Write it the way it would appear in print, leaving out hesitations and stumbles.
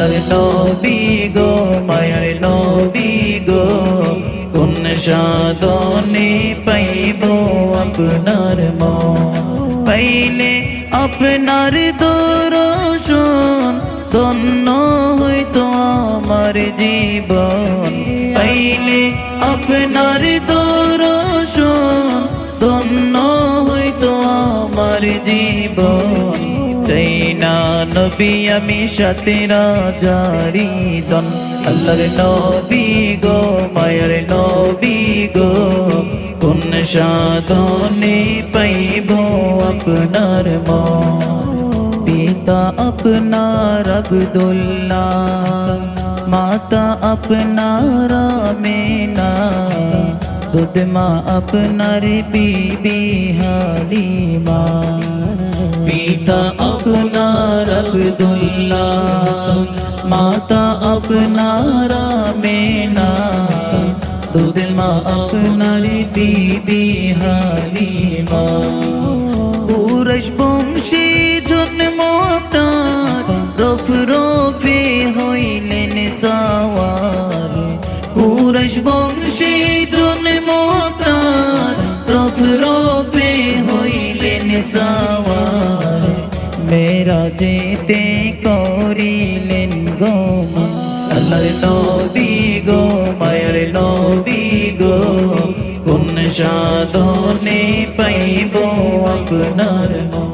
আল্লাহর নবী গো মায়ার নবী গো কোন সাধনে পাইব আপনার মন পাইলে আপনার দর্শন ধন্য হইতো আমার জীবন পাইলে আপনার দর্শন ধন্য হইতো আমার জীবন চাই না নবী আমি সাথে রাজারি দন আল্লাহর নবী গো মায়ার নবী গো কোন সাধনে পাইব আপনার মন পিতা আপনার আব্দুল্লাহ মাতা আপনার আমেনা দুধ মা আপনার বিবি হালিমা পিতা আপনার আব্দুল্লাহ মাতা আপনার আমেনা দুধ মা আপনার বিবি হালিমা কুরাইশ বংশী জন্ম তার রফ রফে হইলেন সাওয়ার কুরাইশ বংশী জন্ম তার রফ রফে হইলেন সাওয়ার মেরা যেতে করিলেন গমন আল্লাহর নবী গো মায়ার নবী গো কোন সাধনে পাইব আপনার মন